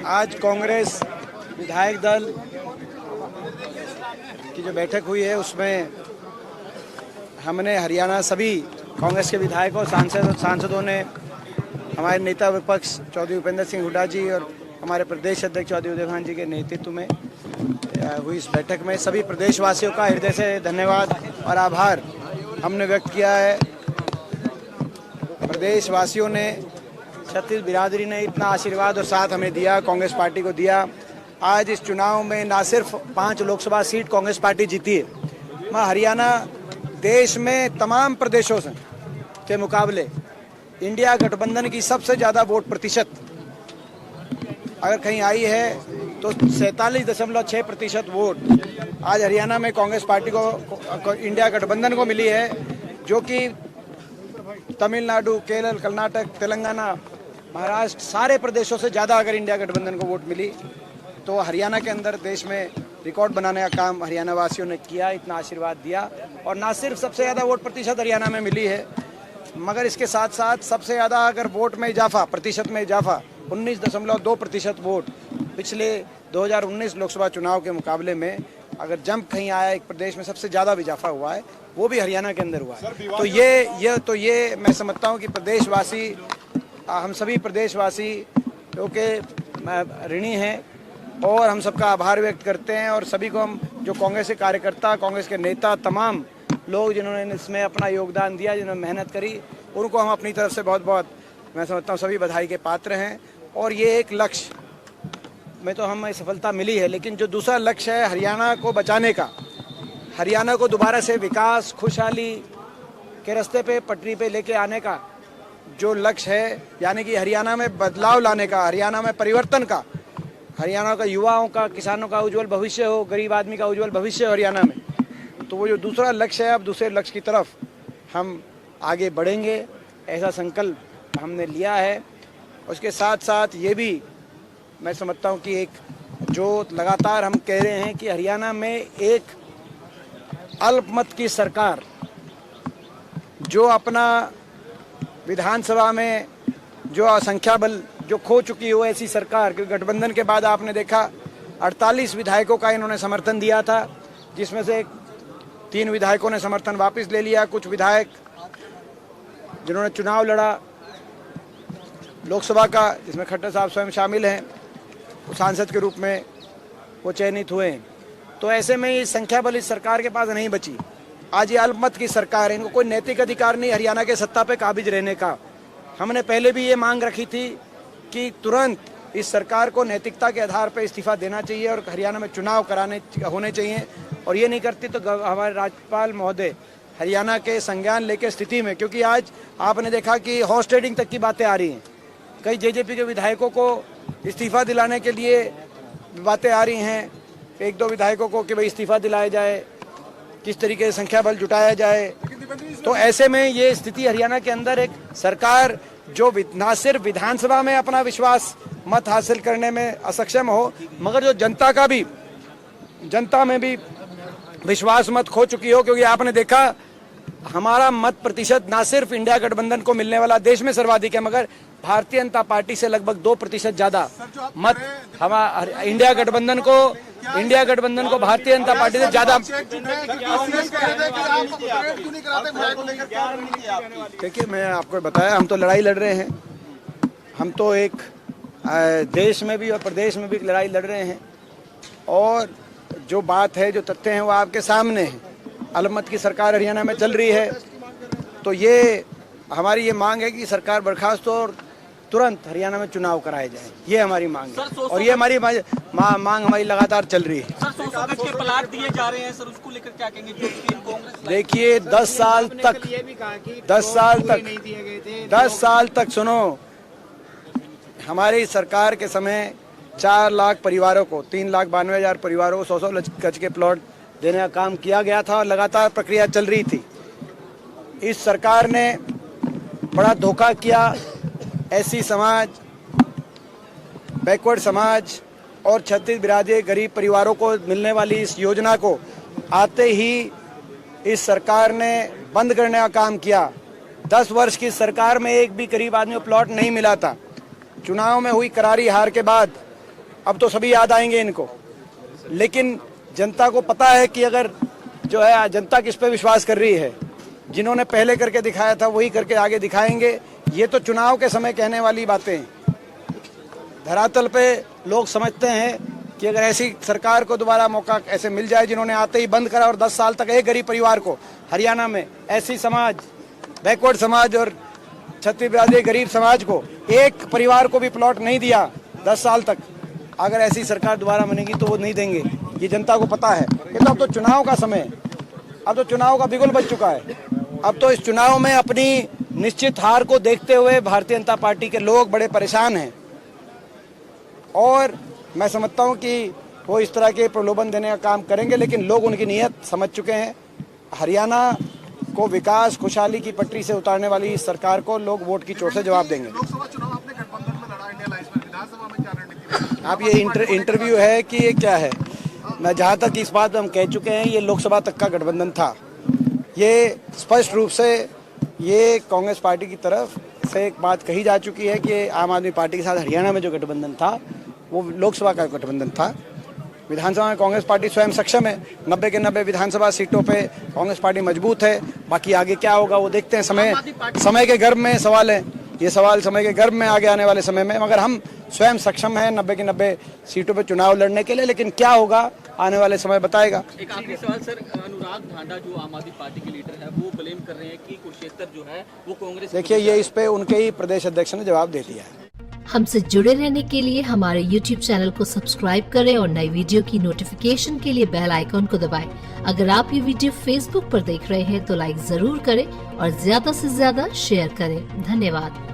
आज कांग्रेस विधायक दल की जो बैठक हुई है उसमें हमने हरियाणा सभी कांग्रेस के विधायकों सांसदों ने हमारे नेता विपक्ष चौधरी भूपेंद्र सिंह हुड्डा जी और हमारे प्रदेश अध्यक्ष चौधरी उदय भान जी के नेतृत्व में हुई इस बैठक में सभी प्रदेशवासियों का हृदय से धन्यवाद और आभार हमने व्यक्त किया है। प्रदेशवासियों ने, छत्तीस बिरादरी ने इतना आशीर्वाद और साथ हमें दिया, कांग्रेस पार्टी को दिया। आज इस चुनाव में ना सिर्फ 5 लोकसभा सीट कांग्रेस पार्टी जीती है, मैं हरियाणा देश में तमाम प्रदेशों से के मुकाबले इंडिया गठबंधन की सबसे ज़्यादा वोट प्रतिशत अगर कहीं आई है तो 47.6% वोट आज हरियाणा में कांग्रेस पार्टी को इंडिया गठबंधन को मिली है, जो कि तमिलनाडु, केरल, कर्नाटक, तेलंगाना, महाराष्ट्र सारे प्रदेशों से ज़्यादा अगर इंडिया गठबंधन को वोट मिली तो हरियाणा के अंदर देश में रिकॉर्ड बनाने का काम हरियाणा वासियों ने किया, इतना आशीर्वाद दिया। और ना सिर्फ सबसे ज़्यादा वोट प्रतिशत हरियाणा में मिली है, मगर इसके साथ साथ सबसे ज़्यादा अगर वोट में इजाफा, प्रतिशत में इजाफा 19.2% वोट पिछले 2019 लोकसभा चुनाव के मुकाबले में अगर जंप कहीं आया, एक प्रदेश में सबसे ज़्यादा इजाफा हुआ है, वो भी हरियाणा के अंदर हुआ है। तो ये मैं समझता हूँ कि प्रदेशवासी, हम सभी प्रदेशवासी क्योंकि ऋणी हैं और हम सबका आभार व्यक्त करते हैं। और सभी को हम जो कांग्रेस के कार्यकर्ता, कांग्रेस के नेता, तमाम लोग जिन्होंने इसमें अपना योगदान दिया, जिन्होंने मेहनत करी, उनको हम अपनी तरफ से बहुत बहुत मैं समझता हूँ सभी बधाई के पात्र हैं। और ये एक लक्ष्य में तो हमें सफलता मिली है, लेकिन जो दूसरा लक्ष्य है हरियाणा को बचाने का, हरियाणा को दोबारा से विकास, खुशहाली के रास्ते पे, पटरी पे लेके आने का जो लक्ष्य है, यानी कि हरियाणा में बदलाव लाने का, हरियाणा में परिवर्तन का, हरियाणा का युवाओं का, किसानों का उज्जवल भविष्य हो, गरीब आदमी का उज्जवल भविष्य हो हरियाणा में, तो वो जो दूसरा लक्ष्य है, अब दूसरे लक्ष्य की तरफ हम आगे बढ़ेंगे, ऐसा संकल्प हमने लिया है। उसके साथ साथ ये भी मैं समझता हूँ कि एक जो लगातार हम कह रहे हैं कि हरियाणा में एक अल्पमत की सरकार जो अपना विधानसभा में जो संख्या बल जो खो चुकी हो, ऐसी सरकार, क्योंकि गठबंधन के बाद आपने देखा 48 विधायकों का इन्होंने समर्थन दिया था, जिसमें से 3 विधायकों ने समर्थन वापस ले लिया। कुछ विधायक जिन्होंने चुनाव लड़ा लोकसभा का, जिसमें खट्टर साहब स्वयं शामिल हैं, सांसद के रूप में वो चयनित हुए हैं। तो ऐसे में ये संख्या बल इस सरकार के पास नहीं बची। आज ये अल्पमत की सरकार है, इनको कोई नैतिक अधिकार नहीं हरियाणा के सत्ता पे काबिज रहने का। हमने पहले भी ये मांग रखी थी कि तुरंत इस सरकार को नैतिकता के आधार पर इस्तीफा देना चाहिए और हरियाणा में चुनाव होने चाहिए। और ये नहीं करती तो हमारे राज्यपाल महोदय हरियाणा के संज्ञान लेके स्थिति में, क्योंकि आज आपने देखा कि हॉर्स ट्रेडिंग तक की बातें आ रही हैं, कई जेजेपी के विधायकों को इस्तीफा दिलाने के लिए बातें आ रही हैं, 1-2 विधायकों को कि भाई इस्तीफा दिलाया जाए, किस तरीके से संख्या बल जुटाया जाए। तो ऐसे में ये स्थिति हरियाणा के अंदर एक सरकार जो ना सिर्फ विधानसभा में अपना विश्वास मत हासिल करने में असक्षम हो, मगर जो जनता में भी विश्वास मत खो चुकी हो। क्योंकि आपने देखा हमारा मत प्रतिशत ना सिर्फ इंडिया गठबंधन को मिलने वाला देश में सर्वाधिक है, मगर भारतीय जनता पार्टी से लगभग 2% ज्यादा मत हमारा इंडिया गठबंधन को भारतीय जनता पार्टी से ज्यादा। देखिए, मैं आपको बताया, हम तो लड़ाई लड़ रहे हैं, हम तो एक देश में भी और प्रदेश में भी लड़ाई लड़ रहे हैं। और जो बात है, जो तथ्य हैं, वो आपके सामने है। अल्पमत की सरकार हरियाणा में चल रही है, तो ये हमारी ये मांग है कि सरकार बर्खास्त हो और तुरंत हरियाणा में चुनाव कराए जाए, ये हमारी मांग है। और ये हमारी मांग हमारी लगातार चल रही है। सर, 100 गज के प्लाट दिए जा रहे हैं, सर उसको लेकर क्या कहेंगे? देखिए, 10 साल तक सुनो, हमारी सरकार के समय 4 लाख परिवारों को, 3,92,000 परिवारों को 100 गज के प्लॉट देने का काम किया गया था और लगातार प्रक्रिया चल रही थी। इस सरकार ने बड़ा धोखा किया। एससी समाज, बैकवर्ड समाज और छत्तीस बिरादरी गरीब परिवारों को मिलने वाली इस योजना को आते ही इस सरकार ने बंद करने का काम किया। 10 वर्ष की सरकार में एक भी गरीब आदमी को प्लॉट नहीं मिला था। चुनाव में हुई करारी हार के बाद अब तो सभी याद आएंगे इनको, लेकिन जनता को पता है कि अगर जो है जनता किस पे विश्वास कर रही है, जिन्होंने पहले करके दिखाया था वही करके आगे दिखाएंगे। ये तो चुनाव के समय कहने वाली बातें हैं। धरातल पे लोग समझते हैं कि अगर ऐसी सरकार को दोबारा मौका ऐसे मिल जाए जिन्होंने आते ही बंद करा और 10 साल तक एक गरीब परिवार को हरियाणा में ऐसी समाज, बैकवर्ड समाज और क्षत्रिय बिरादरी गरीब समाज को एक परिवार को भी प्लॉट नहीं दिया 10 साल तक, अगर ऐसी सरकार दोबारा बनेगी तो वो नहीं देंगे, ये जनता को पता है। ये तो अब तो चुनाव का समय है, अब तो चुनाव का बिगुल बज चुका है। अब तो इस चुनाव में अपनी निश्चित हार को देखते हुए भारतीय जनता पार्टी के लोग बड़े परेशान हैं और मैं समझता हूं कि वो इस तरह के प्रलोभन देने का काम करेंगे, लेकिन लोग उनकी नीयत समझ चुके हैं। हरियाणा को विकास खुशहाली की पटरी से उतारने वाली इस सरकार को लोग वोट की चोट से जवाब देंगे। लोकसभा चुनाव आपने गठबंधन में लड़ा, इंडिया अलायंस में, विधानसभा में क्या रणनीति? आप ये इंटरव्यू है कि ये क्या है? मैं जहाँ तक इस बात में हम कह चुके हैं, ये लोकसभा तक का गठबंधन था। ये स्पष्ट रूप से ये कांग्रेस पार्टी की तरफ से एक बात कही जा चुकी है कि आम आदमी पार्टी के साथ हरियाणा में जो गठबंधन था वो लोकसभा का गठबंधन था। विधानसभा में कांग्रेस पार्टी स्वयं सक्षम है, 90 के 90 विधानसभा सीटों पे कांग्रेस पार्टी मजबूत है। बाकी आगे क्या होगा वो देखते हैं, समय के गर्भ में सवाल है, ये सवाल समय के गर्भ में आगे आने वाले समय में। मगर हम स्वयं सक्षम हैं 90 की 90 सीटों पे चुनाव लड़ने के लिए, लेकिन क्या होगा आने वाले समय बताएगा। एक आखिरी सवाल सर, अनुराग ढांडा जो आम आदमी पार्टी के लीडर है वो ब्लेम कर रहे हैं कि कुरुक्षेत्र जो है वो कांग्रेस। देखिए, ये इस पे उनके ही प्रदेश अध्यक्ष ने जवाब दे दिया है। हमसे जुड़े रहने के लिए हमारे YouTube चैनल को सब्सक्राइब करें और नई वीडियो की नोटिफिकेशन के लिए बेल आइकॉन को दबाएं। अगर आप ये वीडियो Facebook पर देख रहे हैं तो लाइक जरूर करें और ज्यादा से ज्यादा शेयर करें। धन्यवाद।